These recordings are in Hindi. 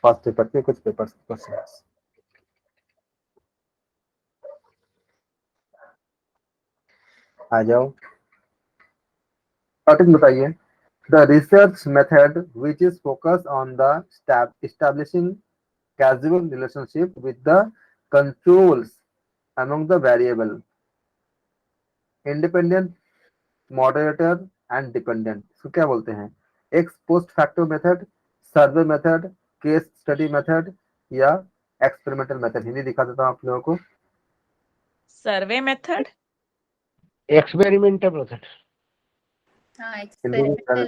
फर्स्ट पेपर के कुछ पेपर्स क्वेश्चन। आ जाओ, टॉपिक बताइए। The research method which is focus on the establishing casual relationship with the controls among the variable, independent, moderator and dependent। इसको क्या बोलते हैं? X post facto method, survey method, case study method या एक्सपेरिमेंटल मेथड। हिंदी दिखा देता हूँ आप लोगों को। Survey method, experimental method. हाँ हिंदी में दिखा एक्सपेरिमेंटल।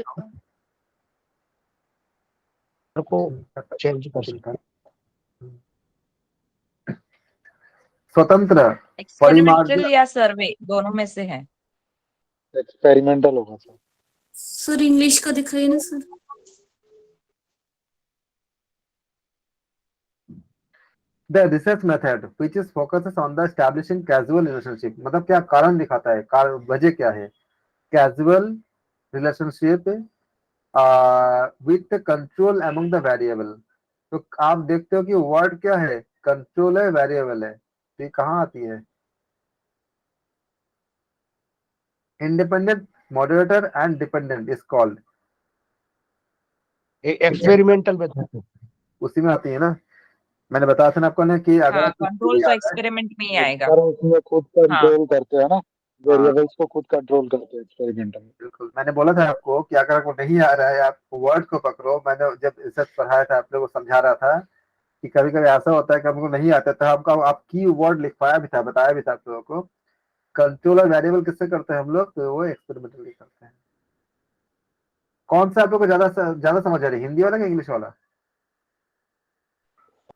देता को हूँ। चेंज कर सकते स्वतंत्र एक्सपेरिमेंटल परिमार्जन। या सर्वे, दोनों में से है। एक्सपेरिमेंटल होगा सर। सर इंग्लिश का दिखाइए ना sir. The research method which is focuses on the establishing casual relationship, मतलब क्या कारण दिखाता है, कारण वजह क्या है? Casual relationship with control among the variable. तो आप देखते हो कि वर्ड क्या है, कंट्रोल है, वेरिएबल है, तो ये कहाँ आती है? Independent, moderator and dependent is called. Experimental method उसी में आती है ना। मैंने बताया था ना आपको ना कि अगर हाँ, आपको कंट्रोल तो याद है, एक्सपेरिमेंट में ही आएगा। सर उसमें खुद हाँ, कंट्रोल करते हैं ना, वेरिएबल्स को खुद कंट्रोल करते हैं एक्सपेरिमेंटल में। बिल्कुल मैंने बोला था आपको कि अगर आपको नहीं आ रहा है, आप वर्ड को पकड़ो। मैंने जब रिसर्च पढ़ाया था आप लोगों को समझा रहा था कि कभी कभी ऐसा होता है कि हमको नहीं आता, तो हमको आप की वर्ड लिखवाया भी था, बताया भी था आप लोगों को। कंट्रोल और वेरिएबल किससे करते हैं हम लोग? तो वो एक्सपेरिमेंटली करते हैं। कौन सा आप लोग को ज्यादा ज्यादा समझ आ रही है, हिंदी वाला या इंग्लिश वाला?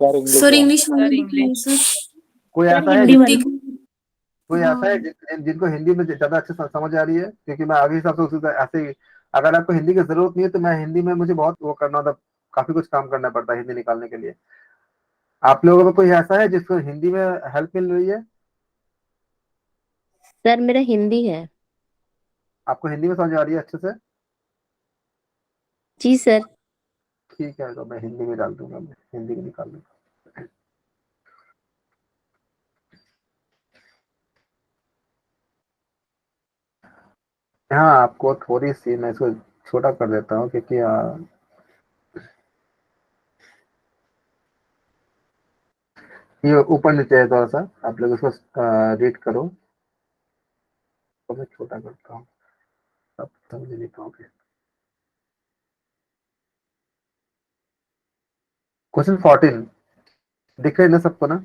सर इंग्लिश सर वाला। इंग्लिश वाला सर दिखाइए इंग्लिश। सर। कोई सर ऐसा है हिंदी वाला। कोई ऐसा है जिनको हिंदी में ज्यादा अच्छे से समझ आ रही है? क्योंकि मैं आगे हिसाब से उसी तरह ऐसे ही, अगर आपको हिंदी की जरूरत नहीं है तो मैं हिंदी में, मुझे बहुत वो करना होता, काफी कुछ काम करना पड़ता है हिंदी निकालने के लिए। आप लोगों में कोई ऐसा है जिसको हिंदी में हेल्प मिल रही है? सर मेरा हिंदी है। आपको हिंदी में समझ आ रही है अच्छे से? जी सर। ठीक है, तो मैं हिंदी में डाल दूंगा, मैं हिंदी में निकाल दूंगा। हाँ, आपको थोड़ी सी मैं इसको छोटा कर देता हूँ क्योंकि ये ऊपर नीचे है थोड़ा सा, आप लोग इसको रीड करो। तो मैं छोटा करता हूँ, तब समझ नहीं पाओगे। क्वेश्चन 14 दिख रही है ना सबको ना?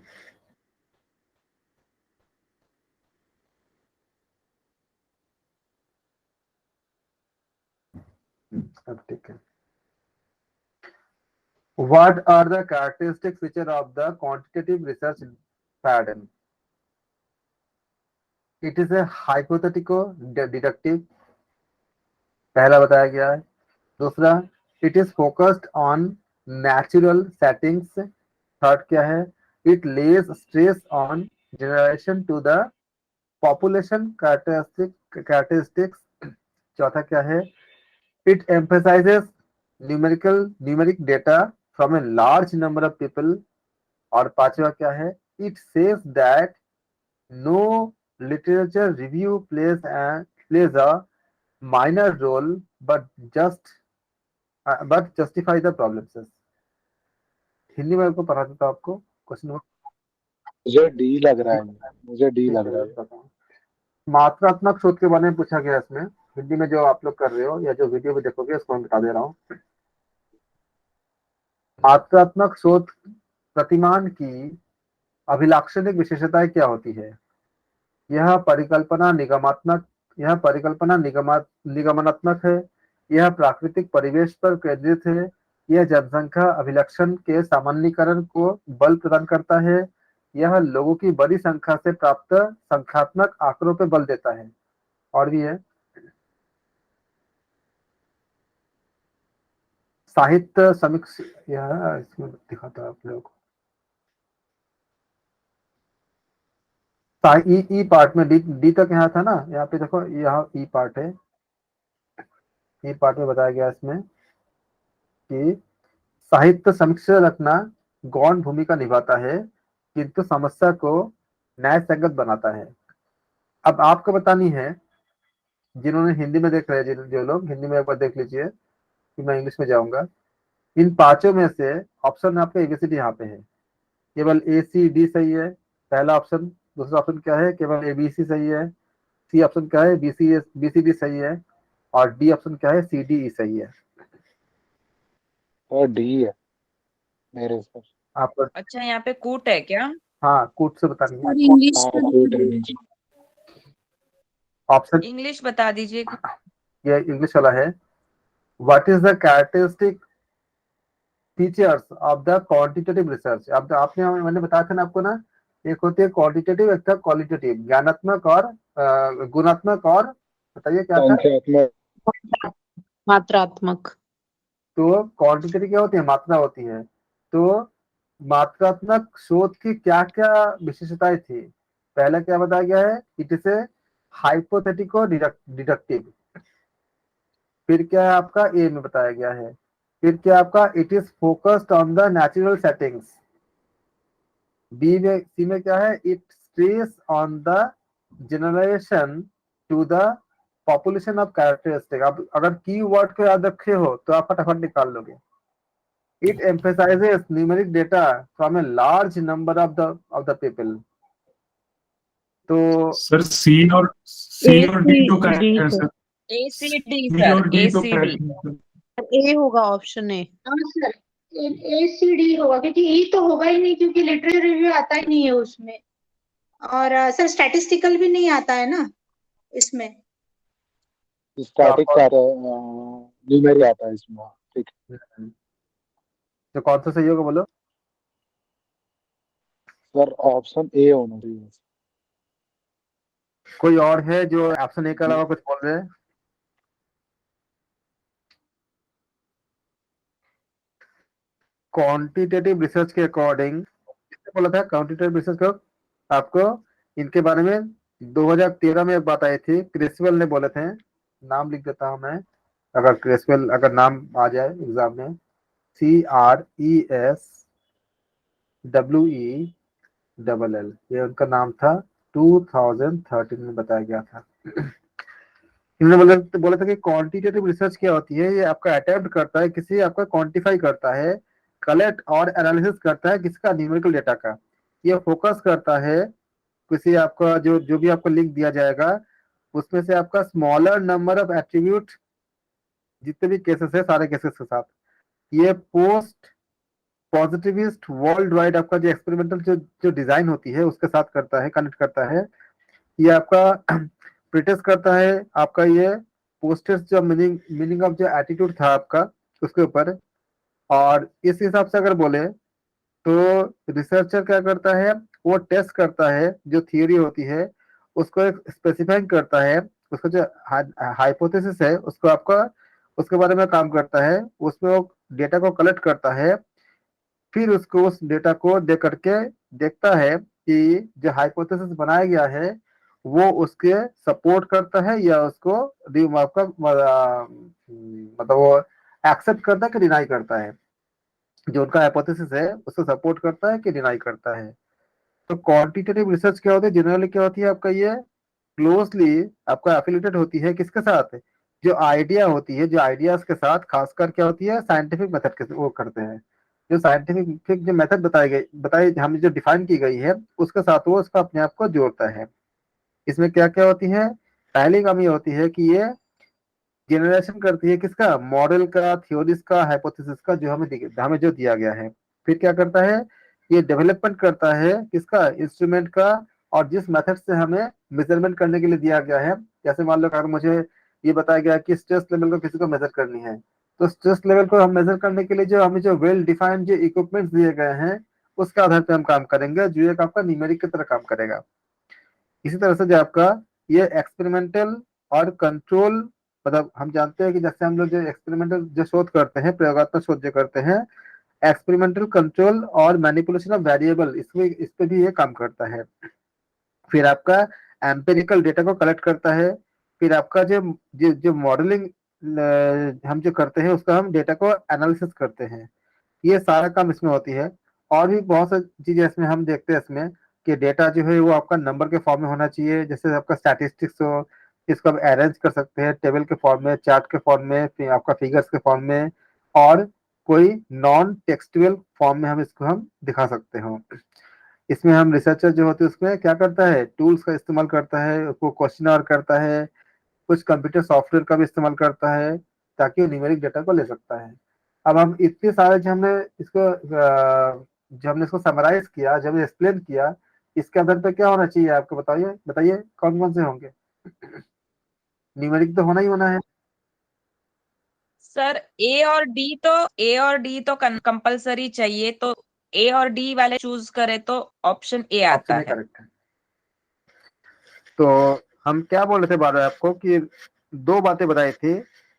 अब ठीक है। What are the characteristic feature of the quantitative research paradigm? It is a hypothetical deductive, पहला बताया गया है। दूसरा, it is focused on natural settings। Third क्या है? It lays stress on generation to the population characteristics। चौथा क्या है? It emphasizes numeric data from a large number of people। और पांचवा क्या है? It says that no literature review plays a minor role but justify the problems। Hindi में आपको पढ़ा देता हूँ आपको क्वेश्चन नंबर। मुझे डी लग रहा है, मुझे डी लग रहा है। बताता हूँ। मात्रात्मक शोध के बारे में पूछा गया इसमें, हिंदी में जो आप लोग कर रहे हो या जो वीडियो में देखोगे उसको मैं बता दे रहा हूँ। मात्रात्मक शोध प्रतिमान की अभिलाक्षणिक विशेषताएं क्या होती है? यह परिकल्पना निगमात्मक यह परिकल्पना निगमनात्मक है। यह प्राकृतिक परिवेश पर केंद्रित है। यह जनसंख्या अभिलक्षण के सामान्यीकरण को बल प्रदान करता है। यह लोगों की बड़ी संख्या से प्राप्त संख्यात्मक आंकड़ों पर बल देता है। और भी है, साहित्य समीक्षा, यह इसमें दिखाता है आप लोगों को। ई पार्ट में डी तक यहाँ था ना, यहाँ पे देखो, यहाँ ई पार्ट है। ई पार्ट में बताया गया इसमें कि साहित्य समीक्षा रखना गौण भूमिका निभाता है किंतु समस्या को न्याय संगत बनाता है। अब आपको बतानी है, जिन्होंने हिंदी में देख रहे हैं, जो लोग हिंदी में एक बार देख लीजिए, कि मैं इंग्लिश में जाऊंगा। इन पांचों में से ऑप्शन आपका एबीसीडी यहाँ पे है, केवल ए सी डी सही है पहला ऑप्शन। दूसरा ऑप्शन क्या है, केवल एबीसी सही है। सी ऑप्शन क्या है, बीसीडी सही है। और डी ऑप्शन क्या है, सी डी ई सही है। और डी है मेरे हिसाब से। आपको अच्छा, यहाँ पे कूट है क्या? हाँ कूट से बतानी है। सर इंग्लिश हाँ का कूट दिखा है। दीजिए। ऑप्शन इंग्लिश बता दीजिए। ये इंग्लिश वाला है। What is the characteristic features of the quantitative research. अब आपने मैंने बताया था ना आपको ना, एक होती है क्वांटिटेटिव, एक था क्वालिटेटिव, ज्ञानात्मक और गुणात्मक, और बताइए क्या था। संख्यात्मक। मात्रात्मक। तो क्वांटिटेटिव क्या होती है, मात्रा होती है। तो मात्रात्मक शोध की क्या क्या विशेषताएं थी। पहला क्या बताया गया है, इट इज ए हाइपोथेटिको डिडक्टिव। फिर क्या है आपका, ए में बताया गया है। फिर क्या आपका, it is focused on the natural settings. B में, सी में क्या है, it stress on the generation to the population of characteristic. आप अगर की वर्ड को याद रखे हो तो आप फटाफट निकाल लोगे। It emphasizes numeric data from a large number of the people। तो सर सी और डी तो करेक्ट है सर। एसीडी सी सर, और डी तो एसीडी। करेक्ट है सर। ए होगा ऑप्शन ए। हाँ सर, ACD होगा, क्योंकि ई तो होगा ही नहीं, क्योंकि लिटरेचर रिव्यू आता ही नहीं है उसमें। और सर स्टैटिस्टिकल भी नहीं आता है ना इसमें। स्टैटिक का न्यूमेरिक आता है इसमें। ठीक है, तो कौन सा सही होगा बोलो। सर ऑप्शन ए होना चाहिए। कोई और है जो ऑप्शन ए के अलावा कुछ बोल रहे हैं। क्वांटिटेटिव रिसर्च के अकॉर्डिंग, किसने बोला था क्वांटिटेटिव रिसर्च को आपको, इनके बारे में 2013 में एक बात आई थी, क्रिसवेल ने बोले थे। नाम लिख देता हूं मैं, अगर क्रिसवेल अगर नाम आ जाए एग्जाम में, CRESWELL, ये उनका नाम था। 2013 में बताया गया था। इन्होंने बोला था कि क्वांटिटेटिव रिसर्च क्या होती है, ये आपका अटेम्प्ट करता है, किसी आपका क्वांटिफाई करता है, कलेक्ट और एनालिसिस करता है किसका, न्यूमेरिकल डेटा का। ये फोकस करता है किसी आपका जो भी आपको लिंक दिया जाएगा उसमें से आपका स्मॉलर नंबर ऑफ एट्रीब्यूट, जितने भी केसेस है सारे केसेस के साथ। ये पोस्ट पॉजिटिविस्ट वर्ल्ड वाइड आपका जो एक्सपेरिमेंटल जो डिजाइन होती है उसके साथ करता है, कनेक्ट करता है। ये आपका प्रिटेस्ट करता है आपका ये पोस्टर्स जो मीनिंग ऑफ जो एटीट्यूड था आपका उसके ऊपर। और इस हिसाब से अगर बोले तो रिसर्चर क्या करता है, वो टेस्ट करता है जो थियोरी होती है उसको एक स्पेसिफाइंग करता है, उसको जो हाइपोथेसिस है उसको आपका उसके बारे में काम करता है, उसमें वो डेटा को कलेक्ट करता है। फिर उसको उस डेटा को देख करके देखता है कि जो हाइपोथेसिस बनाया गया है वो उसके सपोर्ट करता है या उसको आपका मतलब वो एक्सेप्ट करता है कि डिनाई करता है, जो उनका हाइपोथेसिस है उसको सपोर्ट करता है कि डिनाई करता है। तो क्वांटिटेटिव रिसर्च क्या होती है, जनरली क्या होती है आपका, ये क्लोजली आपका एफिलिएटेड होती है किसके साथ, जो आइडिया होती है, जो आइडियाज के साथ, खासकर क्या होती है साइंटिफिक मेथड के वो करते हैं। जो साइंटिफिक जो मेथड बताई हमें जो डिफाइन की गई है उसके साथ वो उसका अपने आप को जोड़ता है। इसमें क्या क्या होती है, पहली काम ये होती है कि ये जनरेशन करती है किसका, मॉडल का, थ्योरीज का, हाइपोथेसिस का, जो हमें जो दिया गया है। फिर क्या करता है, ये डेवलपमेंट करता है किसका, इंस्ट्रूमेंट का, और जिस मेथड से हमें मेजरमेंट करने के लिए दिया गया है। जैसे मान लो अगर मुझे ये बताया गया कि स्ट्रेस लेवल को किसी को मेजर करनी है, तो स्ट्रेस लेवल को हम मेजर करने के लिए जो हमें जो वेल डिफाइंड जो इक्विपमेंट्स दिए गए हैं उसके आधार पर हम काम करेंगे, जो एक आपका न्यूमेरिक की तरह काम करेगा। इसी तरह से जो आपका ये एक्सपेरिमेंटल और कंट्रोल, मतलब हम जानते हैं कि जैसे हम लोग जो एक्सपेरिमेंटल जो शोध करते हैं, प्रयोगात्मक शोध जो करते हैं, एक्सपेरिमेंटल कंट्रोल और मैनिपुलेशन ऑफ वेरिएबल, इस पे भी ये काम करता है। फिर आपका एम्पेरिकल डेटा को कलेक्ट करता है। फिर आपका जो मॉडलिंग हम जो करते हैं उसका हम डेटा को एनालिसिस करते हैं। ये सारा काम इसमें होती है। और भी बहुत सारी चीजें इसमें हम देखते हैं इसमें कि डेटा जो है वो आपका नंबर के फॉर्म में होना चाहिए, जैसे आपका स्टैटिस्टिक्स हो, इसको आप अरेंज कर सकते हैं टेबल के फॉर्म में, चार्ट के फॉर्म में, फिर आपका फिगर्स के फॉर्म में, और कोई नॉन टेक्सटुअल फॉर्म में हम इसको हम दिखा सकते हो। इसमें हम रिसर्चर जो होते हैं उसमें क्या करता है, टूल्स का इस्तेमाल करता है, उसको क्वेश्चन आवर करता है, कुछ कंप्यूटर सॉफ्टवेयर का भी इस्तेमाल करता है ताकि वो न्यूमेरिक डेटा को ले सकता है। अब हम इतने सारे जो हमने इसको समराइज किया, जब एक्सप्लेन किया, इसके आधार पर क्या होना चाहिए आपको बताइए, बताइए कौन कौन से होंगे। न्यूमेरिक तो होना ही होना है। सर ए और डी तो कंपलसरी चाहिए, तो ए और डी वाले चूज करे तो ऑप्शन ए आता ऑप्शन है। करेक्ट है। तो हम क्या बोल रहे थे बार आपको कि दो बातें बताई थी,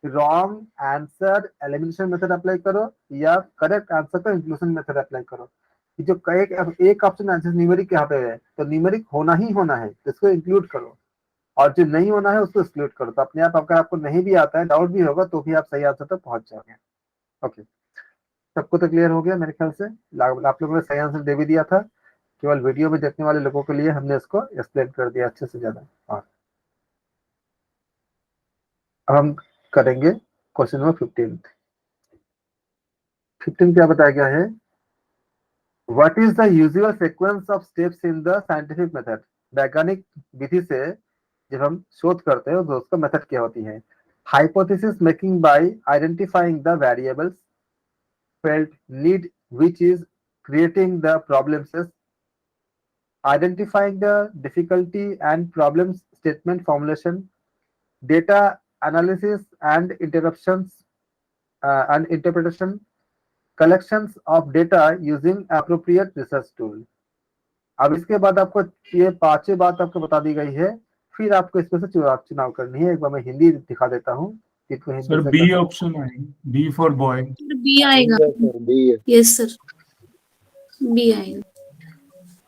wrong answer elimination method apply करो या करेक्ट आंसर का इंक्लूजन मेथड अप्लाई करो। कि जो एक ऑप्शन आंसर न्यूमेरिक यहाँ पे है, तो न्यूमेरिक होना ही होना है, इसको इंक्लूड करो, और जो नहीं होना है उसको एक्सक्लूड करो। तो अपने आप अगर आपको नहीं भी आता है, डाउट भी होगा, तो भी आप सही आंसर तक पहुंच जाओगे। ओके, सबको तो क्लियर हो गया मेरे ख्याल से। आप लोगों ने सही आंसर दे भी दिया था, केवल वीडियो में देखने वाले लोगों के लिए हमने इसको एक्सप्लेन कर दिया अच्छे से ज्यादा। और अब हम करेंगे क्वेश्चन नंबर 15 क्या बताया गया है, what is the usual sequence of steps in the scientific method. वैज्ञानिक विधि से जब हम शोध करते हैं तो उसका मेथड क्या होती है। Hypothesis making bye identifying the variables, felt need which is creating the problem set, identifying the difficulty and problem statement formulation, data analysis and interpretation, collections of data using appropriate research tool। अब इसके बाद आपको ये पांचों बात आपको बता दी गई है, फिर आपको इसमें से चुनाव करनी है। एक बार मैं हिंदी दिखा देता हूँ। सर बी ऑप्शन है, बी फॉर बॉय। बी आएगा। बी है। यस सर, बी आएगा।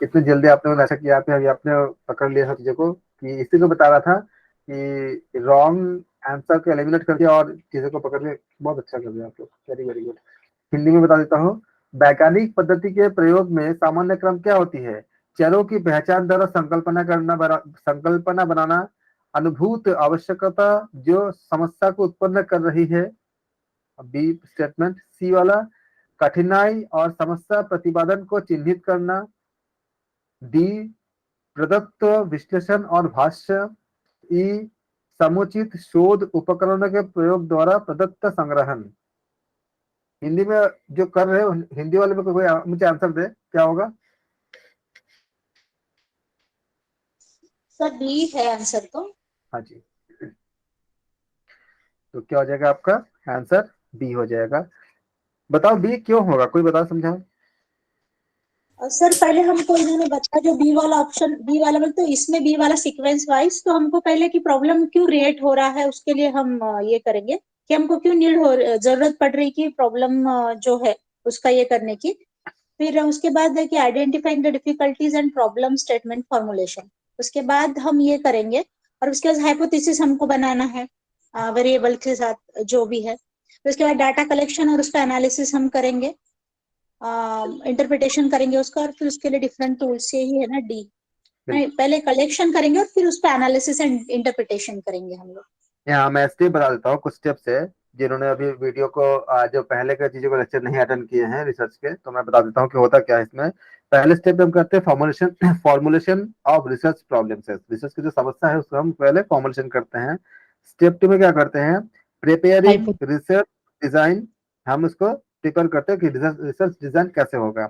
कितने जल्दी आपने ऐसा किया, अभी आपने पकड़ लिया सब चीजों को। कि इसी को बता रहा था कि रॉन्ग आंसर को एलिमिनेट करके और चीजों को पकड़ के बहुत अच्छा कर दिया आप लोग, वेरी वेरी गुड। हिंदी में बता देता हूँ, वैज्ञानिक पद्धति के प्रयोग में सामान्य क्रम क्या होती है, चरों की पहचान द्वारा संकल्पना बनाना, अनुभूत आवश्यकता जो समस्या को उत्पन्न कर रही है, बी स्टेटमेंट। सी वाला, कठिनाई और समस्या प्रतिपादन को चिन्हित करना। डी, प्रदत्त विश्लेषण और भाष्य। ई, समुचित शोध उपकरणों के प्रयोग द्वारा प्रदत्त संग्रहण। हिंदी में जो कर रहे हो, हिंदी वाले में कोई मुझे आंसर दे, क्या होगा। सर डी है आंसर तो। हाँ जी, तो क्या हो जाएगा आपका आंसर, बी हो जाएगा। बताओ बी क्यों होगा, कोई बताओ, समझाओ। सर पहले हमको इन्होंने बताया जो बी वाला ऑप्शन, बी वाला मतलब तो इसमें बी वाला सीक्वेंस वाइज, तो हमको पहले की प्रॉब्लम क्यों क्रिएट हो रहा है उसके लिए हम ये करेंगे कि हमको क्यों जरूरत पड़ रही की प्रॉब्लम जो है उसका ये करने की। फिर उसके बाद है कि identifying the difficulties and problem statement formulation, उसके बाद हम ये करेंगे। और उसके बाद हाइपोथेसिस हमको बनाना है वेरिएबल के साथ जो भी है। फिर उसके बाद डाटा कलेक्शन और उसका एनालिसिस हम करेंगे, इंटरप्रिटेशन करेंगे उसका, और फिर उसके लिए डिफरेंट टूल्स से ही है ना डी। नहीं, पहले कलेक्शन करेंगे और फिर उस पर एनालिसिस एंड इंटरप्रिटेशन करेंगे हम लोग। यहाँ मैं स्टेप बता देता हूँ, कुछ स्टेप्स है जिन्होंने अभी वीडियो को जो पहले के चीजों को लेक्चर नहीं अटेंड किए हैं रिसर्च के, तो मैं बता देता हूँ कि होता क्या है इसमें। पहले स्टेप हम करते हैं formulation of research problems. Research की जो समस्या है उसको हम पहले फॉर्मुलेशन करते हैं। स्टेप 2 में क्या करते हैं, प्रिपेयरिंग रिसर्च डिजाइन, हम उसको प्रिपेयर करते हैं कि रिसर्च डिजाइन कैसे होगा।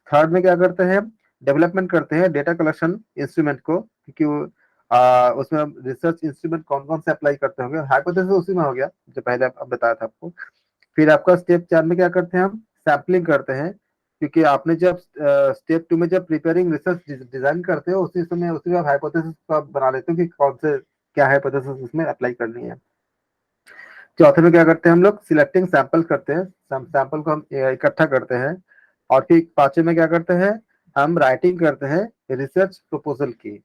थर्ड में क्या करते हैं, डेवलपमेंट करते हैं डेटा कलेक्शन इंस्ट्रूमेंट को, क्योंकि उसमें रिसर्च इंस्ट्रूमेंट कौन कौन से अप्लाई करते होंगे। हाइपोथेसिस उसी में हो गया जो पहले अब बताया था आपको। फिर आपका स्टेप 4 में क्या करते हैं, हम सैम्पलिंग करते हैं, क्योंकि आपने जब स्टेप 2 में जब प्रिपेयरिंग रिसर्च डिजाइन करते हो उसी समय उसी आप हाइपोथेसिस को बना लेते हो कि कौन से क्या हाइपोथेसिस उसमें अप्लाई करनी है। चौथे में क्या करते हैं, हम लोग सिलेक्टिंग सैंपल करते हैं, सैंपल को हम इकट्ठा करते हैं। और फिर पांचवें में क्या करते हैं, हम राइटिंग करते हैं रिसर्च प्रपोजल की।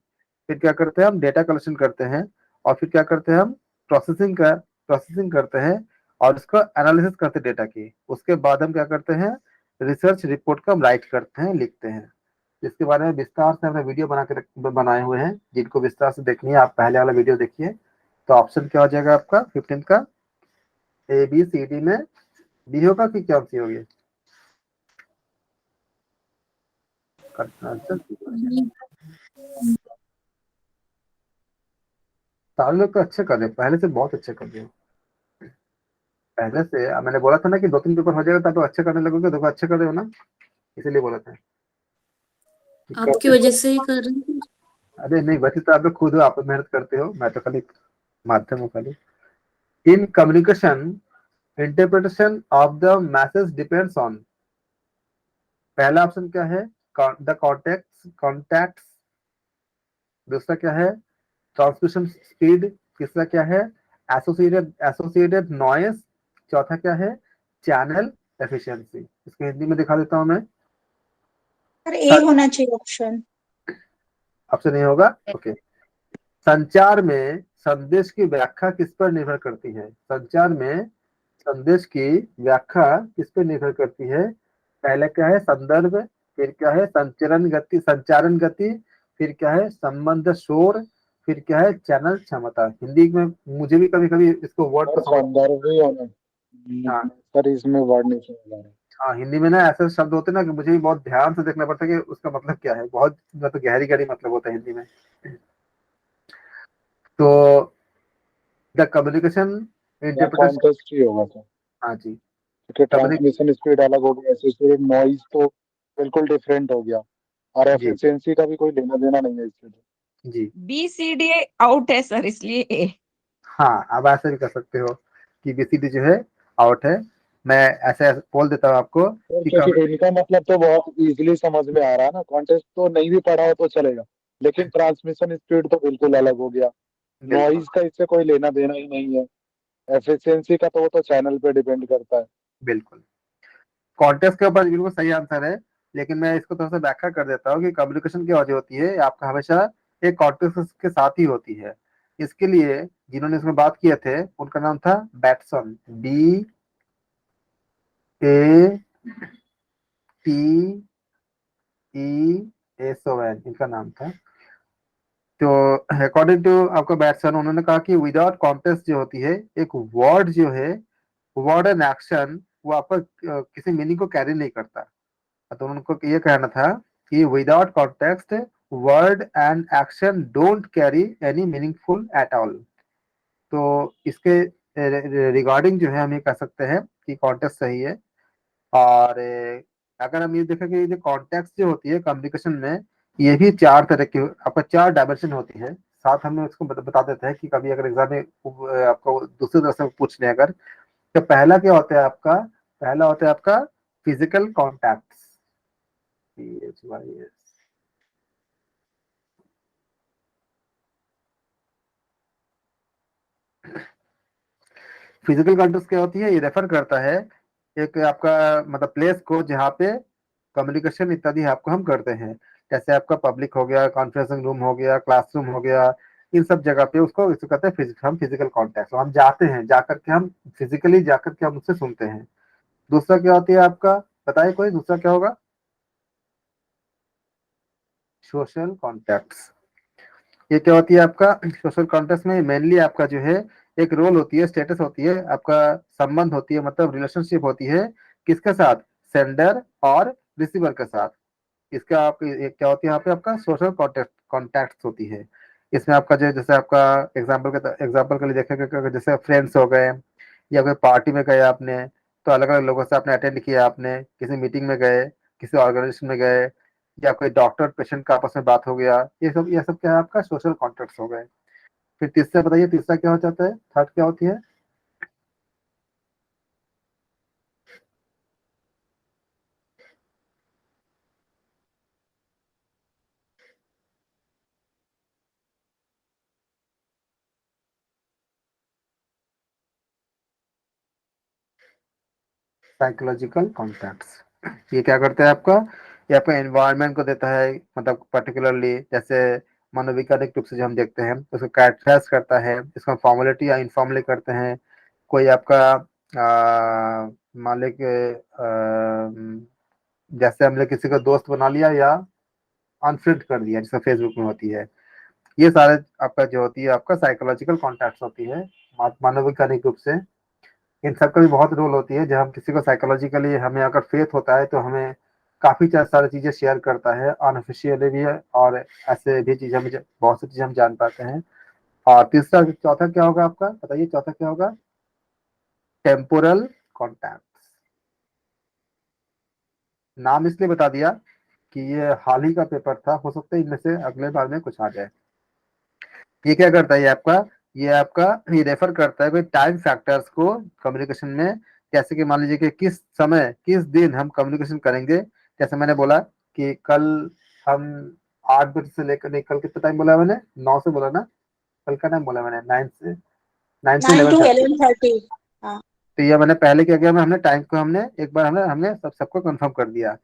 फिर क्या करते हैं, हम डेटा कलेक्शन करते हैं। और फिर क्या करते हैं, हम प्रोसेसिंग करते हैं और उसका एनालिसिस करते हैं डेटा की। उसके बाद हम क्या करते हैं, रिसर्च रिपोर्ट को हम राइट करते हैं, लिखते हैं। इसके बारे में विस्तार से हमने वीडियो बनाए हुए हैं, जिनको विस्तार से देखनी है आप पहले वाला वीडियो देखिए। तो ऑप्शन क्या हो जाएगा आपका 15 का? ए बी सी डी में बी होगा कि क्या सी होगी? आंसर सारे लोग तो अच्छे कर रहे हैं, पहले से बहुत अच्छे कर रहे हैं। पहले से मैंने बोला था ना कि 2-3 पेपर हो जाएगा तब तो अच्छे करने लगोगे, देखो अच्छे कर रहे हो ना, इसीलिए बोला था। आपकी वजह से ही कर रही हूँ। अरे नहीं, वैसे तो आप लोग खुद हो, आप मेहनत करते हो, मैं तो खाली माध्यम हूँ खाली। In communication interpretation of the message depends on, पहला ऑप्शन क्या है? The contacts. दूसरा क्या है? Transmission speed. तीसरा क्या है? Associated noise. चौथा क्या है? Channel efficiency. इसको हिंदी में दिखा देता हूं मैं। सर ए होना चाहिए ऑप्शन। ऑप्शन नहीं होगा, ओके। संचार में संदेश की व्याख्या किस पर निर्भर करती है? संचार में संदेश की व्याख्या किस पर निर्भर करती है? पहला क्या है? संदर्भ। फिर क्या है? संचारण गति। फिर क्या है? संबंध शोर। फिर क्या है? चैनल क्षमता। हिंदी में मुझे भी कभी कभी इसको वर्ड सर को समझ, संदर्भ ही होना। हाँ सर इसमें वर्ड नहीं समझ आ रहा। हाँ, हिंदी में ना ऐसे शब्द होते हैं ना कि मुझे भी बहुत ध्यान से देखना पड़ता है कि उसका मतलब क्या है, बहुत मतलब गहरी गहरी मतलब होता है हिंदी में। तो द कम्युनिकेशन इंटरप्रिटेशन, कॉन्टेक्स्ट ही होगा सर, हाँ जी, क्योंकि कम्युनिक ट्रांसमिशन स्पीड अलग हो गया, एसोसिएटेड नॉइज तो बिल्कुल डिफरेंट हो गया, और जी एफिशिएंसी का भी कोई लेना देना नहीं है इससे। जी बी सी डी आउट है सर, इसलिए ए। हाँ, आप ऐसे भी कर सकते हो कि बीसीडी जो है आउट है। मैं ऐसे बोल देता हूँ आपको सर कि क्योंकि इनका मतलब तो बहुत इजीली समझ में आ रहा है ना, कॉन्टेक्स्ट तो नहीं भी पढ़ा हो तो चलेगा, लेकिन ट्रांसमिशन स्पीड तो बिल्कुल अलग हो गया, बिल्कुल नॉइज का इससे कोई लेना देना ही नहीं है, एफिशिएंसी का तो वो तो चैनल पे डिपेंड करता है। बिल्कुल कॉन्टेक्स्ट के ऊपर बिल्कुल सही आंसर है, लेकिन मैं इसको थोड़ा सा व्याख्या कर देता हूँ कि कम्युनिकेशन क्या जो होती है आपका हमेशा एक कॉन्टेक्स्ट के साथ ही होती है। इसके लिए जिन्होंने इसमें बात किए थे उनका नाम था बैटसन, BATESON इनका नाम था। तो अकॉर्डिंग टू आपका बैटसन, उन्होंने कहा कि विदाउट कॉन्टेक्स्ट जो होती है, एक वर्ड जो है, वर्ड एंड एक्शन वो आपका किसी मीनिंग को कैरी नहीं करता। तो उनको ये कहना था कि without context word and action don't carry any meaningful at all. तो इसके रिगार्डिंग जो है हम ये कह सकते हैं कि कॉन्टेक्स्ट सही है। और अगर हम ये देखें कि जो कॉन्टेक्स्ट जो होती है कम्युनिकेशन में, ये भी 4 तरह की, आपका 4 डायमेंशन होती है। साथ हम इसको बता देते हैं कि कभी अगर एग्जाम में आपको दूसरी तरह से पूछ लें अगर, तो पहला क्या होता है आपका? पहला होता है आपका फिजिकल कॉन्टैक्ट्स। फिजिकल कॉन्टेक्ट क्या होती है? ये रेफर करता है एक आपका मतलब प्लेस को जहाँ पे कम्युनिकेशन इत्यादि आपको हम करते हैं। जैसे आपका पब्लिक हो गया, कॉन्फ्रेंसिंग रूम हो गया, क्लासरूम हो गया, इन सब जगह पे उसको इसको कहते हैं हम फिजिकल कॉन्टेक्ट। हम जाते हैं, जाकर के हम फिजिकली जाकर के हम उससे सुनते हैं। दूसरा क्या होती है आपका? बताइए कोई, दूसरा क्या होगा? Social contacts. ये क्या होती है आपका? सोशल कॉन्टेक्स्ट में मेनली आपका जो है एक रोल होती है, स्टेटस होती है, आपका संबंध होती है, मतलब रिलेशनशिप होती है। किसके साथ? सेंडर और रिसीवर के साथ। इसका आप क्या होती है यहाँ पे आपका सोशल कॉन्टैक्ट्स होती है। इसमें आपका जो जैसे आपका एग्जाम्पल के लिए देखेंगे, जैसे फ्रेंड्स हो गए या कोई पार्टी में गए आपने, तो अलग अलग लोगों से आपने अटेंड किया, आपने किसी मीटिंग में गए, किसी ऑर्गेनाइजेशन में गए, या कोई डॉक्टर पेशेंट का आपस में बात हो गया, ये सब क्या है आपका? सोशल कॉन्टैक्ट्स हो गए। फिर तीसरा बताइए, तीसरा क्या हो जाता है? थर्ड क्या होती है? Psychological contacts. ये क्या करता है आपका? ये आपका एनवायरनमेंट को देता है, मतलब पर्टिकुलरली जैसे मनोवैज्ञानिक रूप से जो हम देखते हैं उसको कैरेक्टराइज करता है, इसको फॉर्मेलिटी या इनफॉर्मली करते हैं। कोई आपका मान लें कि जैसे हमने किसी को दोस्त बना लिया या अनफ्रेंड कर दिया, जैसे फेसबुक में होती है। ये सारे आपका जो होती है आपका साइकोलॉजिकल कॉन्टैक्ट होती है मानविक रूप से। इन सब का भी बहुत रोल होती है। जब हम किसी को साइकोलॉजिकली हमें अगर फेथ होता है तो हमें काफी सारी चीजें शेयर करता है, अनऑफिशियली भी है, और ऐसे भी चीजें हमें बहुत सी चीजें हम जान पाते हैं। और तीसरा चौथा क्या होगा आपका, बताइए चौथा क्या होगा? Temporal contact. नाम इसलिए बता दिया कि ये हाल ही का पेपर था, हो सकता है इनमें से अगले बार में कुछ आ जाए। ये क्या करता है ये रेफर करता है कोई टाइम फैक्टर्स को कम्युनिकेशन में। जैसे कि मान लीजिए कि किस समय किस दिन हम कम्युनिकेशन करेंगे। जैसे मैंने बोला कि कल हम 8 बजे से लेकर, नहीं कल कितना टाइम बोला मैंने, 9 से बोला ना, कल का टाइम बोला मैंने 9 से 9 to 11:30। 11:30। हाँ, तो ये मैंने पहले क्या किया, हमने टाइम को हमने एक बार हमने सबको कंफर्म कर दिया।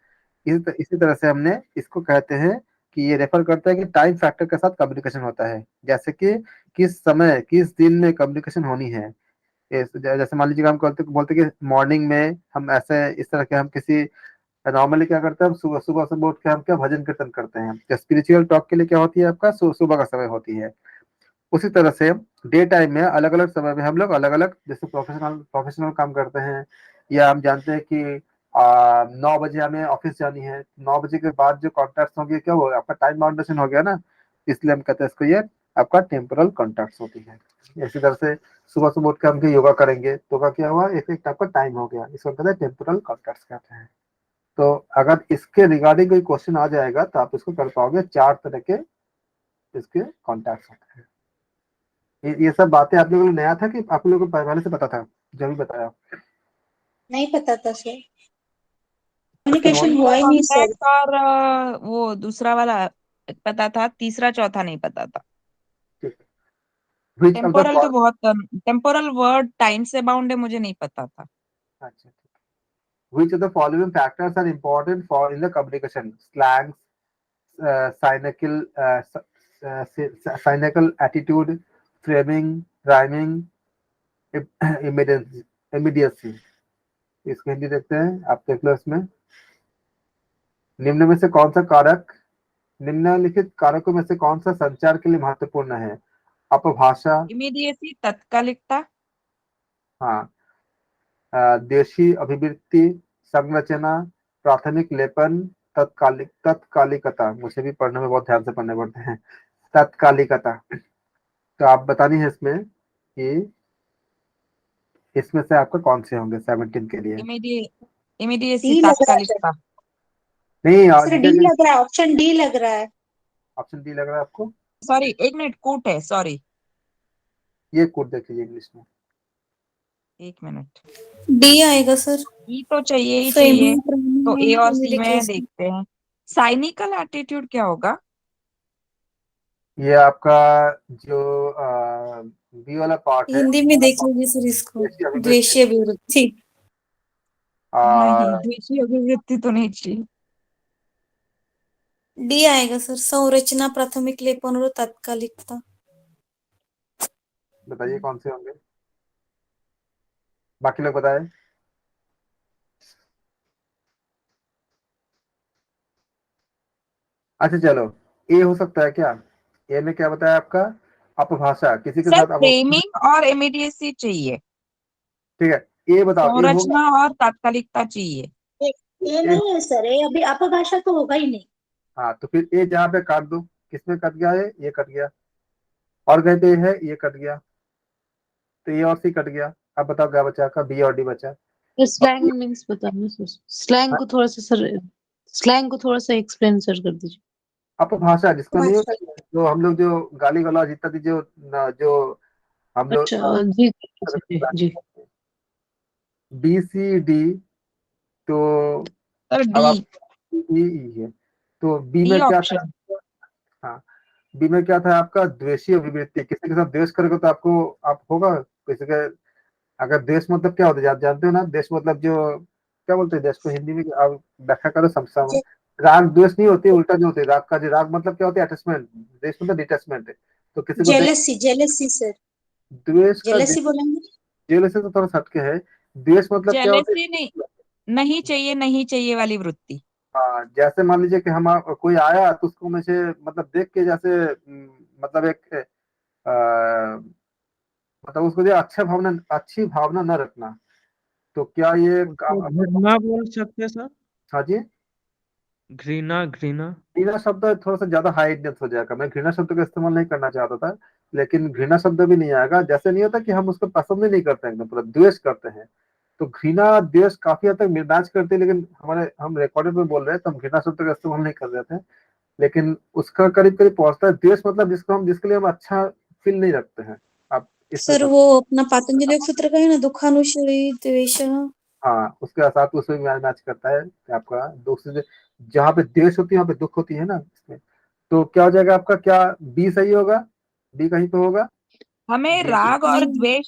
इसी तरह से हमने इसको कहते हैं कि ये रेफर करता है कि टाइम फैक्टर के साथ कम्युनिकेशन होता है। जैसे कि किस समय किस दिन में कम्युनिकेशन होनी है। जैसे मान लीजिए हम बोलते कि मॉर्निंग में हम ऐसे इस तरह के हम किसी नॉर्मली क्या करते हैं, हम सुबह सुबह से उठ के हम क्या भजन कीर्तन करते हैं। तो स्पिरिचुअल टॉक के लिए क्या होती है आपका सुबह का समय होती है। उसी तरह से डे टाइम में अलग अलग समय में हम लोग अलग अलग, जैसे प्रोफेशनल काम करते हैं, या हम जानते हैं कि 9 बजे हमें ऑफिस जानी है, 9 बजे के बाद जो कॉन्टैक्ट होंगे क्या वो आपका टाइम बाउंडेशन हो गया ना, इसलिए हम कहते हैं इसको ये आपका टेम्पोरल कॉन्टैक्ट होती है। इसी तरह से सुबह सुबह उठ के हम योगा करेंगे तो का क्या हुआ, एक आपका टाइम हो गया, इसको कहते हैं टेम्पोरल कॉन्टैक्ट कहते हैं। तो अगर इसके रिगार्डिंग कोई क्वेश्चन आ जाएगा तो आप इसको कर पाओगे। 4 तरह के इसके कॉन्टैक्ट होते हैं। ये सब बातें आप लोगों को नया था कि आप लोगों को पहले से पता था जो भी बताया? नहीं पता था सर, कम्युनिकेशन What- हुआ ही नहीं सर। कॉन्टैक्ट और वो दूसरा वाला पता था, तीसरा चौथा नहीं पता था। which of the टेम्पोरल तो बहुत, टेम्पोरल वर्ड टाइम से बाउंड है, मुझे नहीं पता था। अच्छा, which of the following factors are important for in the communication? Slangs, cynical, cynical attitude, framing, rhyming, immediacy. इसको हिंदी देखते हैं, आप देख लो इसमें। निम्न में से कौन सा कारक, निम्नलिखित कारकों में से कौन सा संचार के लिए महत्वपूर्ण है? अपभाषा, इमीडिएसी, तत्कालिकता, हाँ, देशी अभिवृत्ति, संरचना, प्राथमिक लेपन, तत्कालिकता। मुझे भी पढ़ने में बहुत ध्यान से पढ़ने पड़ते हैं। तत्कालिकता। तो आप बतानी है इसमें कि इसमें से आपका कौन से होंगे 17 के लिए? इमीडिएसी, डी लग रहा है तात्कालिकता। नहीं, और सर, डी लग रहा है, ऑप्शन डी लग रहा है। ऑप्शन डी लग रहा है आपको? सॉरी, एक मिनट, कूट है, सॉरी, ये कोड देख लीजिए इंग्लिश में। एक मिनट। डी आएगा सर। ई तो चाहिए ही फ्रेमिंग, चाहिए, तो ए और सी में कम्युनिकेशन। देखते हैं। साइनिकल एटीट्यूड क्या होगा? ये आपका जो बी वाला पार्ट है, हिंदी में देख लीजिए सर इसको। देशी अभिवृत्ति। द्वेषीय विवृत्ति। नहीं, और द्वेषी अभिव्यक्ति तो नहीं चाहिए। डी आएगा सर, संरचना, प्राथमिक लेपन और तात्कालिकता। बताइए कौन से होंगे, बाकी लोग बताए। अच्छा चलो, ए हो सकता है क्या? ए में क्या बताया आपका? अपभाषा, किसी के सर, साथ फ्रेमिंग और इमीडिएसी चाहिए, ठीक है, ए बताओ, ए होगा? संरचना और तात्कालिकता चाहिए। ये नहीं है सर, ये अभी अपभाषा तो होगा ही नहीं। हाँ, तो फिर ए जहाँ पे काट दो, किसमें कट गया है? ये कट गया, और कहीं पे है ये कट गया, तो ए और सी कट गया। अब बताओ क्या बचा? आपका बी और डी बचा। स्लैंग मीन्स बताना सर, स्लैंग को थोड़ा सा सर, स्लैंग को थोड़ा सा एक्सप्लेन सर कर दीजिए। अपभाषा जिसको नहीं भाषा। होता, जो हम लोग जो गाली गलौज इत्यादि जो हम लोग अच्छा जी जी जी। बी सी डी, तो सर, अब डी, आप ई है, तो बी डी में क्या था? ऑप्शन। हाँ, बी में क्या था आपका? द्वेषी अभिवृत्ति। किसी के साथ द्वेष करोगे तो आपको आप होगा किसी के। अगर द्वेष मतलब क्या होता है, आप जानते हो ना? द्वेष मतलब जो क्या बोलते हैं द्वेष को हिंदी में, आप व्याख्या करो समझ। राग द्वेष नहीं होती, उल्टा नहीं होती। राग का जो राग मतलब क्या होता है? अटैचमेंट। द्वेष मतलब डिटैचमेंट है। तो किसी को जेलसी, जेलसी सर, द्वेष का, जेलसी बोलेंगे। जेल से तो थोड़ा हटके है। द्वेष मतलब क्या होता जेलेसी नहीं, नहीं चाहिए, नहीं चाहिए वाली वृत्ति। हाँ, जैसे मान लीजिए कि हम कोई आया तो उसको मुझे मतलब देख के जैसे मतलब एक मतलब उसको जो अच्छी भावना न रखना, तो क्या ये उसको घृणा बोल सकते हैं सर। हाँ जी। घृणा घृणा। घृणा शब्द थोड़ा सा ज्यादा हाइटनेस हो जाएगा, मैं घृणा शब्द का इस्तेमाल नहीं करना चाहता था, लेकिन घृणा शब्द भी नहीं आएगा। जैसे नहीं होता कि हम उसको पसंद ही नहीं करते हैं, एकदम पूरा द्वेष करते हैं, तो घृणा द्वेष काफी हद तक मैच करते हैं, लेकिन हम रिकॉर्डेड में बोल रहे हैं तो हम घृणा शब्द का इस्तेमाल नहीं कर रहे थे, लेकिन उसका करीब करीब पहुंचता है। द्वेष मतलब जिसके लिए हम अच्छा फील नहीं रखते हैं, आप इस तरह सर का। वो अपना पातंजलि योग सूत्र का है ना, दुखानुशयी द्वेष। हाँ, उसके साथ उसमें मैच करता है कि आपका दुख से जहाँ पे द्वेष होती है वहाँ पे दुख होती है ना इसमें। तो क्या हो जाएगा आपका, क्या बी सही होगा? बी कहीं पे होगा? हमें डी राग और नहीं, द्वेष,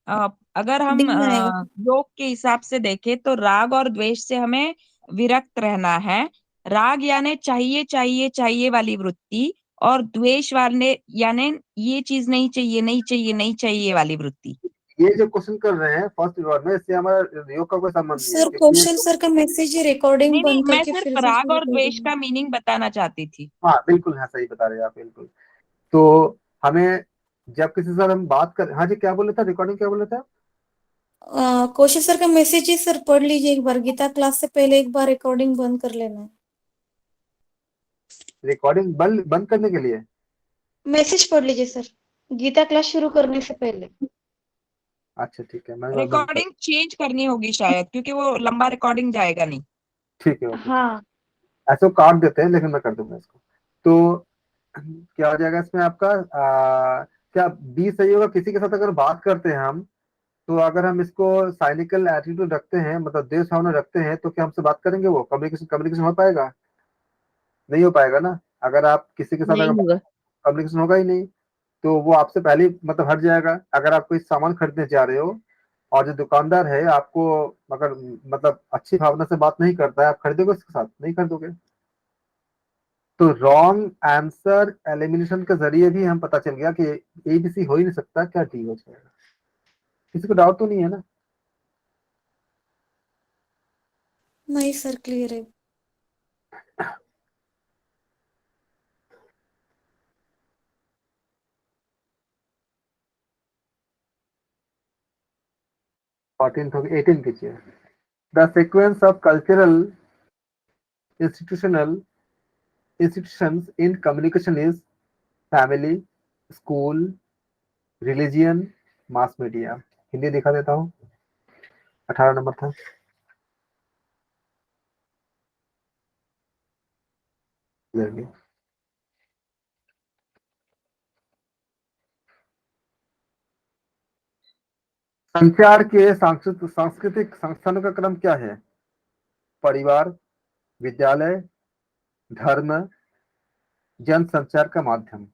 अगर डी हम में आएगा। योग के हिसाब से देखें तो राग और द्वेष से हमें विरक्त रहना है। राग यानी चाहिए चाहिए चाहिए वाली वृत्ति, और द्वेष वाले यानी ये चीज नहीं चाहिए नहीं चाहिए नहीं चाहिए वाली वृत्ति। ये जो क्वेश्चन कर रहे हैं फर्स्ट विभाग में, इससे हमारा योग का कोई संबंध नहीं है, सर क्योंकि ये कौशल सर का मैसेज है, रिकॉर्डिंग नहीं नहीं, बंद मैं करके सिर्फ फिर से राग शुरू और कर द्वेष देंगे। का मीनिंग बताना चाहती थी। हाँ बिल्कुल, हाँ सही बता रहे हैं आप बिल्कुल। तो हमें जब किसी से हम बात कर, हाँ जी क्या बोले थे, रिकॉर्डिंग क्या बोले थे आप? कौशल सर का मैसेज है सर, पढ़ लीजिए एक बार, गीता क्लास से पहले एक बार रिकॉर्डिंग बंद कर लेना है। रिकॉर्डिंग बंद करने के लिए? मैसेज पढ़ लीजिए सर, गीता क्लास शुरू करने से पहले। अच्छा ठीक है, मैं बंद कर। रिकॉर्डिंग चेंज करनी होगी शायद, क्योंकि वो लंबा रिकॉर्डिंग जाएगा नहीं। ठीक है, ओके। हाँ ऐसे वो काट देते हैं, लेकिन मैं कर दूंगा इसको। तो क्या हो जाएगा इसमें आपका, क्या बी सही होगा? किसी के साथ अगर बात करते हैं हम, तो अगर हम इसको साइनिकल एटीट्यूड रखते हैं, मतलब देश भावना रखते हैं, तो क्या हमसे बात करेंगे? वो कम्युनिकेशन कम्युनिकेशन हो पाएगा? नहीं हो पाएगा ना। अगर आप किसी के साथ नहीं अगर होगा। कम्युनिकेशन होगा ही नहीं, तो वो आपसे पहले ही मतलब हट जाएगा। अगर आप कोई सामान खरीदने जा रहे हो और जो दुकानदार है आपको अगर मतलब अच्छी भावना से बात नहीं करता है, आप खरीदोगे उसके साथ? नहीं खरीदोगे। तो रॉन्ग आंसर एलिमिनेशन के जरिए भी हम पता चल गया कि ABC हो ही नहीं सकता, क्या डी हो जाएगा। किसी को डाउट तो नहीं है ना? नहीं सर, क्लियर है। फोर्टीन 18 कीजिए। The sequence of cultural institutional institutions in communication is family, school, religion, mass media। Hindi दिखा देता हूँ, 18 नंबर था। देखिए। संचार के सांस्कृतिक संस्थानों का क्रम क्या है? परिवार, विद्यालय, धर्म, जन संचार का माध्यम।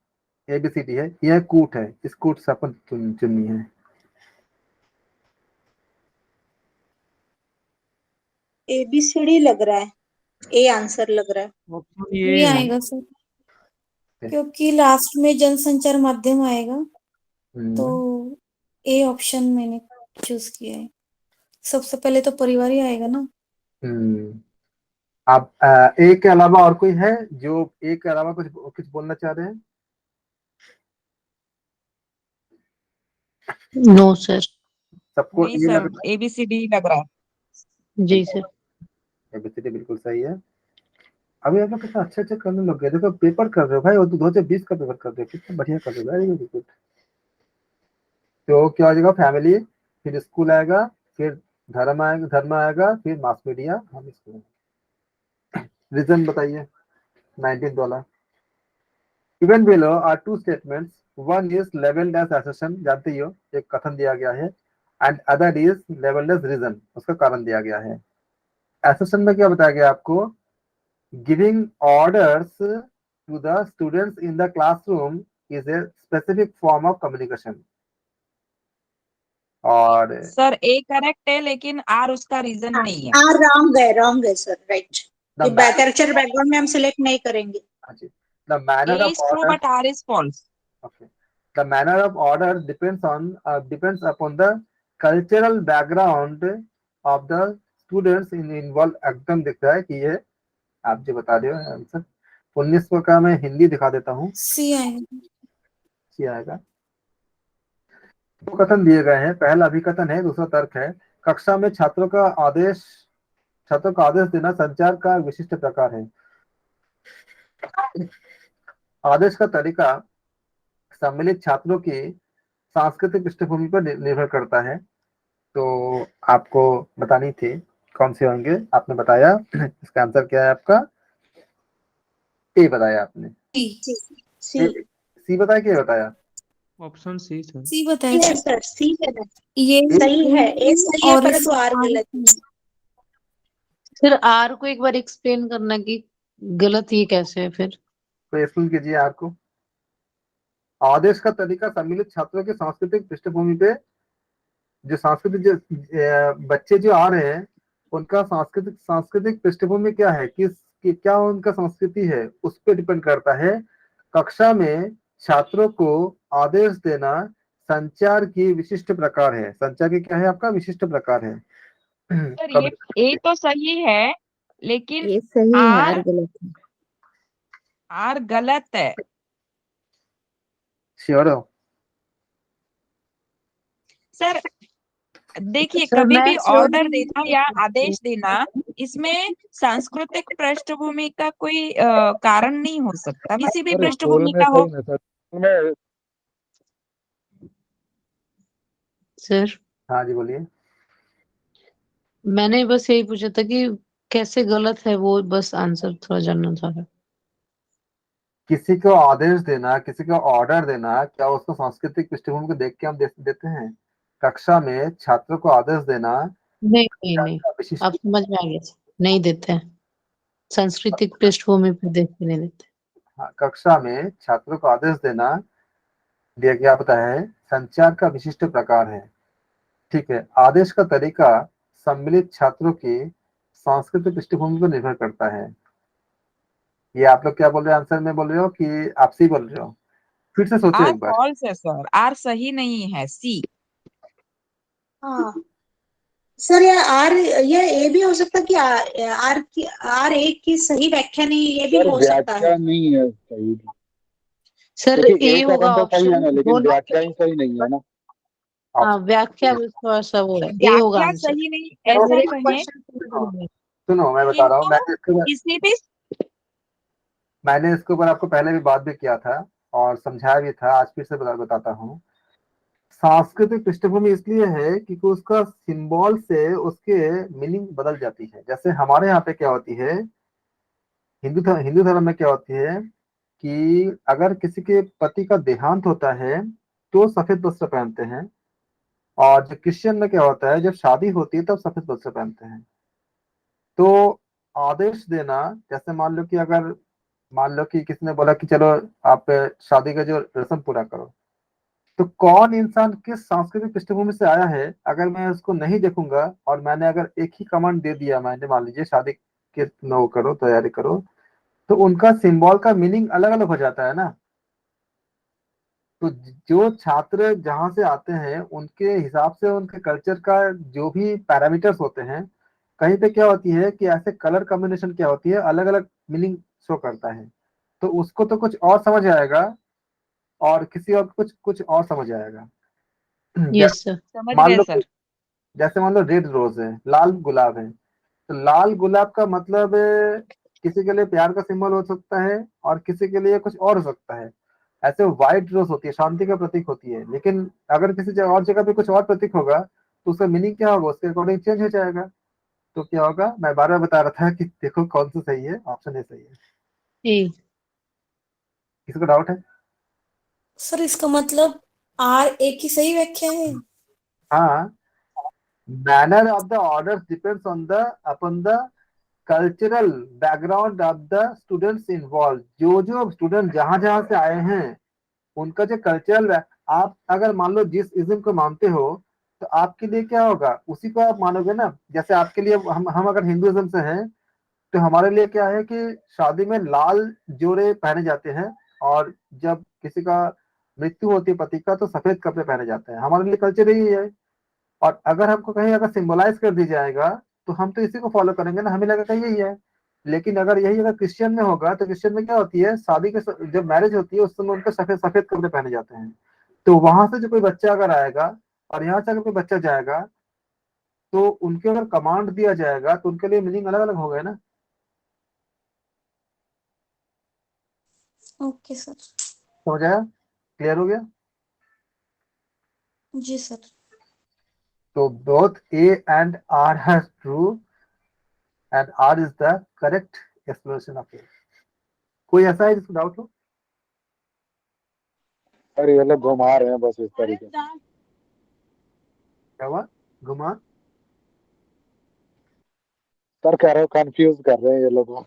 ABCD है, यह कूट है, इस कूट से अपन चुननी है। ABCD लग रहा है, ए आंसर लग रहा है। ऑप्शन ये ये आएगा सर, क्योंकि लास्ट में जनसंचार माध्यम आएगा, तो ए ऑप्शन मैंने चूज किया है। सबसे पहले तो परिवार ही आएगा ना। आप ए के अलावा और कोई है जो ए के अलावा कुछ कुछ बोलना चाह रहे हैं? No sir. सबको नहीं ये लग सर, रहा ABCD लग रहा है। जी सर। है? ABCD बिल्कुल सही है। अभी आप लोग कितना अच्छे अच्छे करने लग गए, देखो पेपर कर रहे हो भाई, वो 2020 का पेपर कर रहे हो, कितना बढ़िया कर रहे हो, वेरी गुड। तो क्या हो जाएगा? फैमिली, फिर स्कूल आएगा, फिर धर्म आएगा, फिर मास मीडिया। हम इसको रीजन बताइए, 19 वाला। Given below are two statements. One is labeled as assertion, जानते ही हो, एक कथन दिया गया है, and other is labeled as reason, उसका कारण दिया गया है। Assertion में क्या बताया गया आपको? Giving orders to the students in the classroom is a specific form of communication। और सर ए करेक्ट है, लेकिन आर उसका रीजन नहीं है। हाँ रॉन्ग है sir, right. the culture background में हम सिलेक्ट नहीं करेंगे। the manner A of is true order, but R is false. okay, the manner of order depends upon the cultural background of the students in involved। एकदम दिख रहा है कि ये आप जो बता रहे हो आंसर 1900 का मैं हिंदी दिखा देता हूँ, सी आएगा। सी आएगा। दो कथन दिए गए हैं, पहला अभिकथन है, दूसरा तर्क है। कक्षा में छात्रों को आदेश देना संचार का विशिष्ट प्रकार है। आदेश का तरीका सम्मिलित छात्रों की सांस्कृतिक पृष्ठभूमि पर निर्भर करता है। तो आपको बतानी थी कौन से होंगे, आपने बताया। इसका आंसर क्या है आपका? ए बताया आपने। सी सी सी बताया, क्या बताया? Option C sir. सी बताया है सर। सर, सी है ना, ये सही है, ए सही है और परंतु आर गलत है। फिर आर को एक बार एक्सप्लेन करना कि गलत ये कैसे है फिर। तो एक्सप्लेन कीजिए आपको। आदेश का तरीका सम्मिलित छात्रों के सांस्कृतिक पृष्ठभूमि पे, जो सांस्कृतिक बच्चे जो आ रहे हैं उनका सांस्कृतिक पृष्ठभूमि क्या है, क्या उनका संस्कृति है, उस पर डिपेंड करता है। कक्षा में छात्रों को आदेश देना संचार की विशिष्ट प्रकार है। संचार की क्या है आपका? विशिष्ट प्रकार है। सर ये ए तो सही है, लेकिन ये सही है, आर आर गलत है। आर गलत है। श्योर हो? सर देखिए, सर कभी मैं भी श्योर ऑर्डर नहीं देना या आदेश देना, इसमें सांस्कृतिक पृष्ठभूमि का कोई कारण नहीं हो सकता, किसी भी सर स्कूल पृष्ठभूमि में का हो। सही ना सर, स्कूल में सर हाँ जी बोलिए। मैंने बस यही पूछा था कि कैसे गलत है वो, बस आंसर थोड़ा जानना था। किसी को आदेश देना, किसी को ऑर्डर देना, क्या उसको सांस्कृतिक पृष्ठभूमि को देख के हम देते हैं? कक्षा में छात्रों को आदेश देना नहीं नहीं नहीं, विशिष्ट। आप समझ में आ गया। नहीं देते हैं, सांस्कृतिक पृष्ठभूमि पर देख के नहीं देते। हाँ, कक्षा में छात्रों को आदेश देना दिया गया पता है संचार का विशिष्ट प्रकार है। ठीक है, आदेश का तरीका सम्मिलित छात्रों की सांस्कृतिक पृष्ठभूमि पर निर्भर करता है। ये आप लोग क्या बोल रहे हो? आंसर में बोल रहे हो कि आप सी बोल रहे हो? फिर से सोचो आर एक बार। फॉल्स है सर, आर सही नहीं है, सी। हाँ सर, यह ए भी हो सकता है कि आर एक की सही व्याख्या नहीं, ये भी सर हो सकता है। व्याख्या नहीं है सही, सर क्योंकि ए एक होगा कथन तो सही है ना, ऑप्शन लेकिन दोनों। व्याख्या ही सही नहीं है ना। हाँ व्याख्या में थोड़ा सा वो है, ए होगा व्याख्या आंसर। सही नहीं, सर ऐसा मेरे कहें, क्वेश्चन समझ में। सुनो मैं बता रहा हूँ, किंतु किसी भी मैंने इसके ऊपर आपको पहले भी बात भी किया था और समझाया भी था, आज फिर से बताता हूँ। सांस्कृतिक पृष्ठभूमि इसलिए है क्योंकि उसका सिंबल से उसके मीनिंग बदल जाती है। जैसे हमारे यहाँ पे क्या होती है, हिंदू धर्म में क्या होती है कि अगर किसी के पति का देहांत होता है तो सफेद वस्त्र पहनते हैं, और जो क्रिश्चियन में क्या होता है, जब शादी होती है तब सफेद वस्त्र पहनते हैं। तो आदेश देना, जैसे मान लो कि किसी ने बोला कि चलो आप शादी का जो रस्म पूरा करो, तो कौन इंसान किस सांस्कृतिक पृष्ठभूमि से आया है, अगर मैं उसको नहीं देखूंगा और मैंने अगर एक ही कमांड दे दिया, मैंने मान लीजिए शादी के वो करो, तैयारी करो, तो उनका सिंबल का मीनिंग अलग अलग हो जाता है ना। तो जो छात्र जहां से आते हैं उनके हिसाब से उनके कल्चर का जो भी पैरामीटर्स होते हैं, कहीं पे क्या होती है कि ऐसे कलर कॉम्बिनेशन क्या होती है, अलग अलग मीनिंग शो करता है। तो उसको तो कुछ और समझ आएगा और किसी और कुछ कुछ और समझ आएगा। Yes sir. समझ मान गए लो सर। जैसे मान लो रेड रोज है, लाल गुलाब है, तो लाल गुलाब का मतलब किसी के लिए प्यार का सिंबल हो सकता है और किसी के लिए कुछ और हो सकता है। ऐसे व्हाइट रोज होती है, शांति का प्रतीक होती है, लेकिन अगर किसी जगह और जगह पे कुछ और प्रतीक होगा तो उसका मीनिंग क्या होगा, उसके अकॉर्डिंग चेंज हो जाएगा। तो क्या होगा, मैं बार बार बता रहा था कि देखो कौन सा सही है, ऑप्शन ए सही है। ए। किसी को डाउट है? सर इसका मतलब आर एक की सही व्याख्या है। हाँ, manner of the order depends on the upon the cultural background of the students involve. जो जो स्टूडेंट जहां जहां से आए हैं उनका जो कल्चरल, आप अगर मान लो जिस इज्म को मानते हो तो आपके लिए क्या होगा उसी को आप मानोगे ना। जैसे आपके लिए हम अगर हिंदुइज्म से हैं तो हमारे लिए क्या है कि शादी में लाल जोड़े पहने जाते हैं, और जब किसी का मृत्यु होती है पति का तो सफेद कपड़े पहने जाते हैं। हमारे लिए कल्चर यही है। और अगर हमको कहीं अगर सिंबलाइज कर दी जाएगा तो हम तो इसी को फॉलो करेंगे ना, हमें लगेगा यही है। लेकिन अगर यही अगर क्रिश्चियन में होगा तो क्रिश्चियन में क्या होती है, शादी के जब मैरिज होती है उस समय उनके सफेद सफेद कपड़े पहने जाते हैं। तो वहां से जो कोई बच्चा अगर आएगा और यहाँ से अगर कोई बच्चा जाएगा तो उनके अगर कमांड दिया जाएगा तो उनके लिए मीनिंग अलग अलग हो गए ना। Okay sir. समझ आया, क्लियर हो गया। जी सर। तो both A and R are true and R is the correct explanation of A. कोई ऐसा है जिसको डाउट हो? सर ये लोग घुमा रहे हैं बस इस तरीके से। क्या हुआ? घुमा? सर कह रहे हो कंफ्यूज कर रहे हैं ये लोग।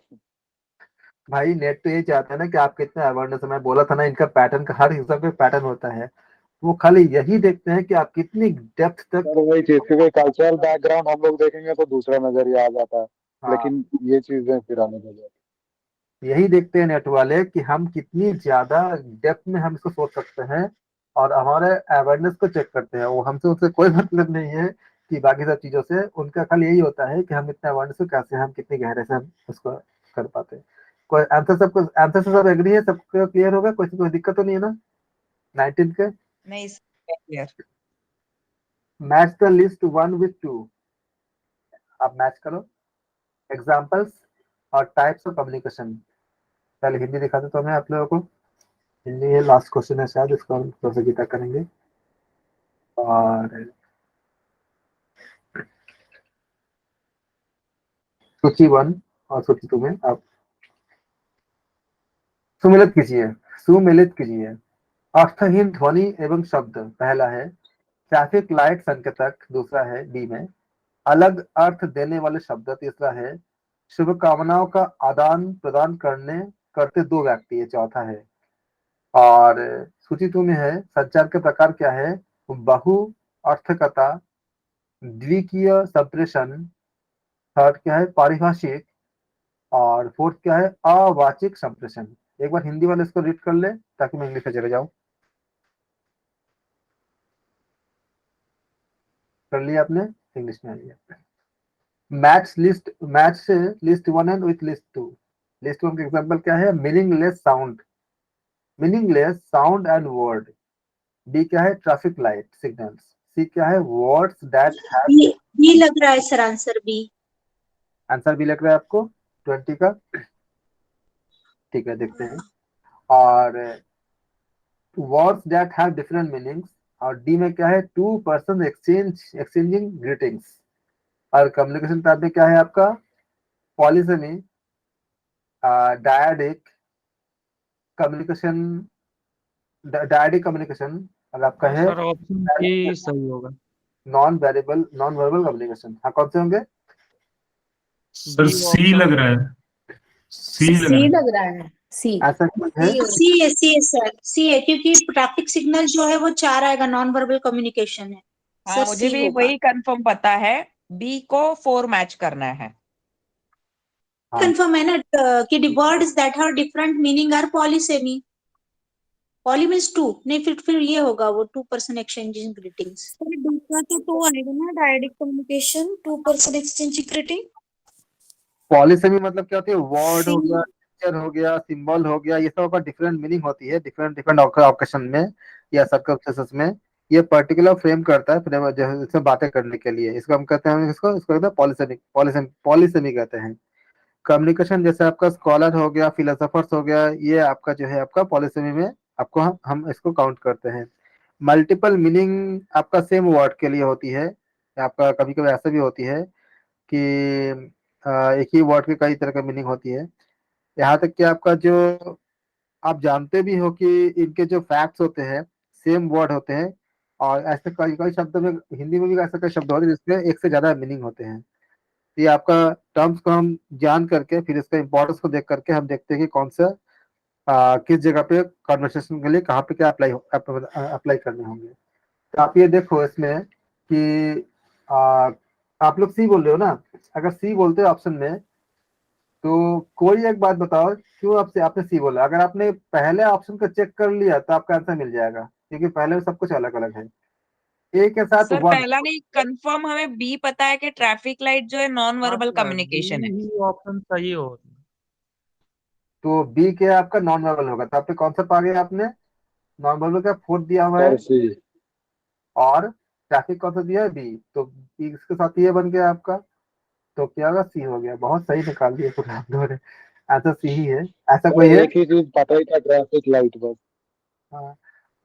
भाई नेट तो ये चाहता है ना कि आप कितने अवेयरनेस, मैं बोला था ना इनका पैटर्न का हर हिसाब पे पैटर्न होता है। वो खाली यही देखते हैं कि आप कितनी डेप्थ तक। सर वही चीज, क्योंकि कल्चरल बैकग्राउंड हम लोग देखेंगे तो दूसरा नजरिया आ जाता है, हाँ, लेकिन ये चीजें फिर आने लग जाती यही देखते हैं नेट वाले कि हम कितनी ज्यादा डेप्थ में हम इसको सोच सकते हैं और हमारे अवेयरनेस को चेक करते हैं। वो हमसे उससे कोई मतलब नहीं है कि बाकी सब चीजों से, उनका खाली यही होता है कि हम इतने अवेयरनेस को कैसे, हम कितने गहरे से हम उसको कर पाते हैं। कोई आंसर, सबको आंसर से सब एग्री है, सबको क्लियर होगा, कोई दिक्कत तो नहीं है ना 19 के? नहीं clear. Match the list 1 with 2, आप मैच करो एग्जाम्पल्स और टाइप्स ऑफ कम्युनिकेशन। पहले हिंदी दिखा दो तो हमें आप लोगों को। हिंदी ये लास्ट क्वेश्चन है शायद, इसको हम प्रतियोगिता करेंगे। और सूची 1 और सूची 2 में आप सुमिलित कीजिए, सुमिलित कीजिए। अर्थहीन ध्वनि एवं शब्द पहला है, ट्रैफिक लाइट संकेतक दूसरा है डी में, अलग अर्थ देने वाले शब्द तीसरा है, शुभकामनाओं का आदान प्रदान करते दो व्यक्ति ये चौथा है। और सूची 2 में है, संचार के प्रकार क्या है, बहु अर्थकता, द्विकीय संप्रेषण, थर्ड क्या है पारिभाषिक, और फोर्थ क्या है अवाचिक संप्रेषण। एक बार हिंदी वाले इसको रीड कर ले ताकि मैं इंग्लिश में चले जाऊं। कर लिया आपने? इंग्लिश में आइए। मैच से list 1 and with list 2। List 1 का एग्जांपल क्या है, meaningless sound and word. B क्या है ट्रैफिक लाइट सिग्नल्स। सी क्या है वर्ड्स दैट हैव। बी लग रहा है sir, answer B. Answer B लग रहा है आपको 20 का? ठीक है, देखते हैं। और words that have different meanings, और डी में क्या है टू पर्सन एक्सचेंजिंग ग्रीटिंग्स। और कम्युनिकेशन टाइप में क्या है आपका पॉलीसेमी, डायडिक कम्युनिकेशन, और आपका है सर ऑप्शन ए सही होगा। Non verbal communication. हाँ, कौन से होंगे? सर सी लग रहा है, सी लग रहा है। सी। ऐसा कुछ है? सी है, सी है सर, सी है, क्योंकि ट्रैफिक सिग्नल जो है वो 4 आएगा, नॉन वर्बल कम्युनिकेशन है। हाँ सर मुझे सी भी होगा। वही कंफर्म पता है, बी को 4 मैच करना है। हाँ। कंफर्म है ना कि words that have different meaning are polysemy. Poly means two, नहीं फिर ये होगा वो two person exchanging greetings. Sir दूसरा तो 2 आएगा ना, direct communication, 2 person exchange greeting. Polysemy मतलब क्या होती है, वर्ड हो सी। गया, पिक्चर हो गया, सिंबल हो गया, ये सब का डिफरेंट मीनिंग होती है डिफरेंट डिफरेंट ऑकेशन में या सर्कमस्टेंसेस में। ये पर्टिकुलर फ्रेम करता है फ्रेम जैसे बातें करने के लिए, इसको हम कहते हैं, इसको कहते हैं पॉलीसेमी कहते हैं। कम्युनिकेशन जैसे आपका स्कॉलर हो गया, फिलोसोफर्स हो गया, ये आपका जो है आपका पॉलीसेमी में आपको हम इसको काउंट करते हैं। मल्टीपल मीनिंग आपका सेम वर्ड के लिए होती है, आपका कभी कभी ऐसा भी होती है कि एक ही वर्ड के कई तरह का मीनिंग होती है। यहाँ तक कि आपका जो आप जानते भी हो कि इनके जो फैक्ट्स होते हैं सेम वर्ड होते हैं, और ऐसे कई कई शब्द में हिंदी में भी ऐसे कई शब्द होते हैं जिसमें एक से ज्यादा मीनिंग होते हैं। तो ये आपका टर्म्स को हम जान करके फिर इसका इंपॉर्टेंस को देख करके हम देखते हैं कि कौन सा किस जगह पे कॉन्वर्सेशन के लिए कहाँ पे क्या अप्लाई करने होंगे। तो आप ये देखो इसमें कि आप लोग सी बोल रहे हो ना, अगर सी बोलते हो ऑप्शन में तो कोई एक बात बताओ क्यों आपने सी बोला। अगर आपने पहले ऑप्शन को चेक कर लिया तो आपका आंसर मिल जाएगा, क्योंकि पहले सब कुछ अलग अलग है। ए के साथ सर 1। पहला नहीं, कंफर्म हमें बी पता है कि ट्रैफिक लाइट जो है नॉन वर्बल कम्युनिकेशन है। ही ऑप्शन सही हो। तो बी क्या आपका नॉन वर्बल होगा, तो आपने कौन सा पा गया आपने, नॉन वर्बल का 4 दिया हुआ है, सर सी। और ट्रैफिक कौन सा दिया है, बी। तो इसके साथ ये बन गया आपका, तो क्या होगा, सी हो गया। बहुत सही निकाल दिया पूरा आप लोगों ने, आंसर सी ही है। ऐसा कोई है? एक ही चीज पता ही था, ट्रैफिक लाइट बस। हाँ।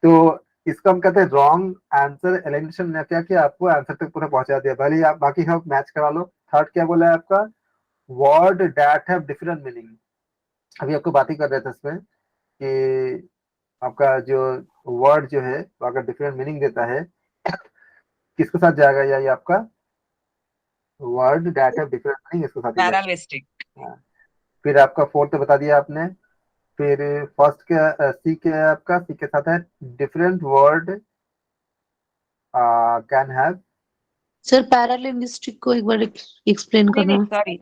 तो इसको हम कहते हैं रॉन्ग आंसर एलिमिनेशन। ने क्या किया, आपको आंसर तक पूरा पहुंचा दिया। भले ही आप बाकी सब मैच करा लो। थर्ड क्या बोला है आपका, word that have different meaning. अभी आपको बात ही कर रहे थे इसमें कि आपका जो वर्ड जो है वो अगर डिफरेंट मीनिंग देता है, किसके साथ जाएगा, या ये आपका word that have different meaning, इसके साथ ही जाएगा। पैरालिस्टिक। हाँ। फिर आपका फोर्थ बता दिया आपने। फिर फर्स्ट क्या, सी क्या है आपका, सी के साथ है different word can have. Sir paralinguistic को एक बार एक्सप्लेन नहीं करना नहीं है। सॉरी,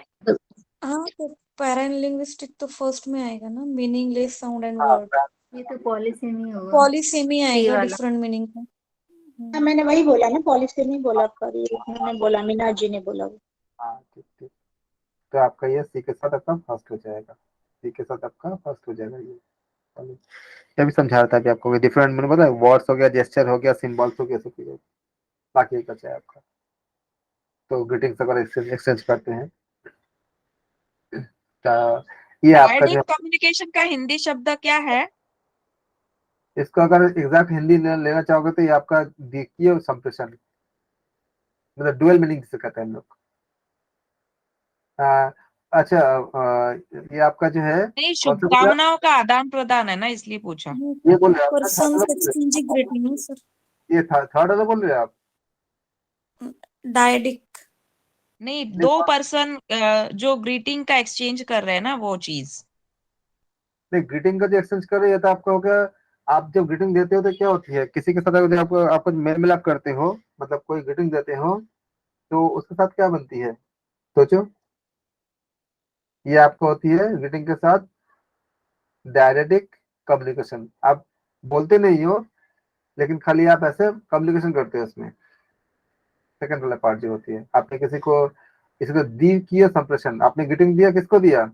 हाँ, तो पैरालिंग्विस्टिक तो फर्स्ट में आएगा ना, मीनिंगलेस साउंड एंड हाँ, वर्ड। ये तो पॉलिसेमी होगा, पॉलीसेमी सी आएगा वाला। डिफरेंट मीनिंग का। हाँ, मैंने वही बोला ना, पॉलिसी नहीं बोला, पर ये उन्होंने बोला, मीना जी ने बोला वो। हाँ, ठीक ठीक। तो आपका ये सी के साथ आपका फर्स्ट हो जाएगा, सी के साथ आपका फर्स्ट हो जाएगा ये भी समझा रहा था कि आपको डिफरेंट मैंने पता है, वर्ड्स हो गया, जेस्चर हो गया, सिंबल्स हो गया, सब कुछ बाकी एक बचा है आपका। तो ग्रीटिंग्स अगर एक्सचेंज करते हैं, तो ये आपका जो डायरेक्ट कम्युनिकेशन का हिंदी शब्द क्या है? इसको अगर एग्जैक्ट हिंदी लेना चाहोगे तो ये आपका द्वितीय संप्रेषण, मतलब डुअल मीनिंग जिसे कहते हैं हम लोग। अच्छा, ये आपका जो है नहीं, कौन सा बोला, शुभकामनाओं का आदान प्रदान है ना, इसलिए पूछा। ये बोल रहे हैं आप, पर्सन एक्सचेंजिंग ग्रीटिंग है सर। ये थर्ड वाला बोल रहे हैं आप? डायडिक। नहीं, नहीं, दो पर्सन जो ग्रीटिंग का एक्सचेंज कर रहे हैं ना, वो चीज। नहीं, ग्रीटिंग का जो एक्सचेंज कर रहे हैं तो आपका हो गया, आप जब ग्रीटिंग देते हो तो क्या होती है, किसी के साथ अगर आपको मेल मिलाप करते हो, मतलब कोई ग्रीटिंग देते हो, तो उसके साथ क्या बनती है, सोचो। ये आपको होती है ग्रीटिंग के साथ डायरेक्ट कम्युनिकेशन। आप बोलते नहीं हो, लेकिन खाली आप ऐसे कम्युनिकेशन करते हो उसमें। सेकंड वाला पार्ट जो होती है, आपने किसी को द्वितीय संप्रेषण, आपने ग्रीटिंग दिया, किसको दिया,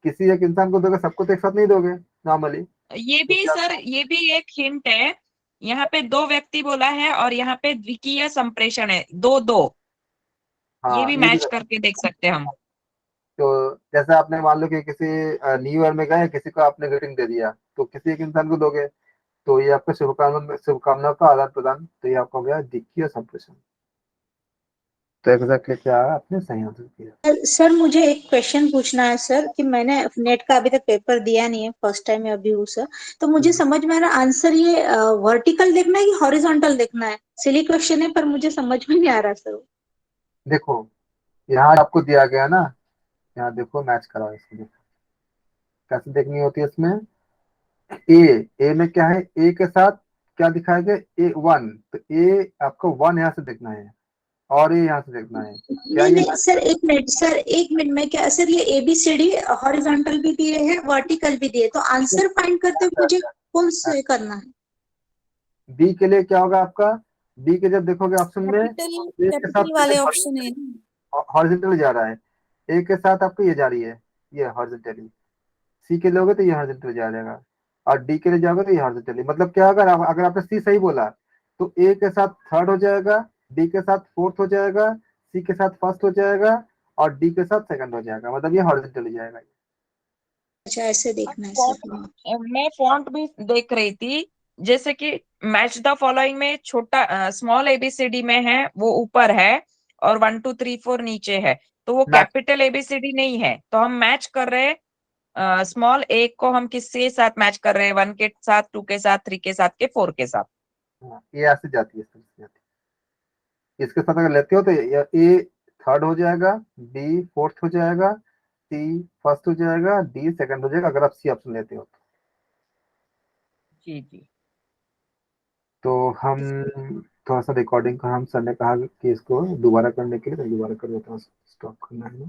किसी एक इंसान को दोगे, सबको तो एक साथ नहीं दोगे नॉर्मली। ये तो भी क्या, सर, ये भी एक हिंट है। यहाँ पे दो व्यक्ति बोला है और यहाँ पे द्वितीय संप्रेषण है, दो दो। ये हाँ, भी ये भी। मैच करके देख सकते हैं हम। तो जैसे आपने मान लो कि किसी न्यू ईयर में गए, किसी को आपने ग्रीटिंग दे दिया, तो किसी एक इंसान को दोगे, तो ये आपका शुभकामनाओं का आदान प्रदान, तो ये आपका हो गया द्वितीय संप्रेषण। तो एग्जैक्टली क्या आपने सही आंसर किया। सर मुझे एक क्वेश्चन पूछना है सर, कि मैंने नेट का अभी तक पेपर दिया नहीं है, फर्स्ट टाइम में अभी हूँ सर। तो मुझे समझ में आ रहा, आंसर ये वर्टिकल देखना है कि हॉरिजॉन्टल देखना है? सिली क्वेश्चन है पर मुझे समझ में नहीं आ रहा सर। देखो, यहाँ आपको दिया गया ना, यहाँ देखो, मैच कराओ इसको, देखो कैसे देखनी होती है इसमें। ए में क्या है, ए के साथ क्या दिखाया गया, ए वन, तो ए आपको वन यहाँ से देखना है, और ये यहाँ से देखना है, क्या नहीं ये नहीं सर, एक मिनट सर, एक मिनट में क्या सर, ये ABCD हॉरिजॉन्टल भी दिए हैं, वर्टिकल भी दिए, तो आंसर फाइंड करते हुए मुझे कौन से करना है? बी के लिए क्या होगा आपका, बी के जब देखोगे ऑप्शन में, कैपिटल ए के साथ कैपिटल वाले ऑप्शन है ना। हॉरिजॉन्टल जा रहा है, ए के साथ आपको ये जा रही है, ये हॉरिजॉन्टली। सी के लिए होगे तो ये हॉरिजॉन्टल जा जाएगा, और डी के लिए जाओगे तो ये हॉरिजॉन्टली। मतलब क्या होगा, अगर आपने सी सही बोला तो ए के साथ थर्ड हो जाएगा, डी के साथ फोर्थ हो जाएगा, सी के साथ फर्स्ट हो जाएगा, और डी के साथ सेकंड हो जाएगा, मतलब ये हॉरिजॉन्टली जाएगा। अच्छा, ऐसे देखना है सर। मैं फॉन्ट भी देख रही थी, जैसे कि मैच द फॉलोइंग में छोटा स्मॉल ABCD में है, वो ऊपर है, और 1 2 3 4 नीचे है, तो वो मैच, कैपिटल ABCD नहीं है। तो हम मैच कर रहे हैं स्मॉल ए को, हम किसके साथ मैच कर रहे हैं, 1 के साथ, 2 के साथ, 3 के साथ, के 4 के साथ। ये ऐसे जाती है, इस तरह से जाती है। इसके साथ अगर लेते हो तो ए थर्ड हो जाएगा, बी फोर्थ हो जाएगा, सी फर्स्ट हो जाएगा, डी सेकंड हो जाएगा, अगर आप सी ऑप्शन लेते हो तो। जी जी। तो हम थोड़ा सा रिकॉर्डिंग का, हम सर ने कहा कि इसको दोबारा करने के लिए, तो दोबारा कर देता हूँ, स्टॉप करना है।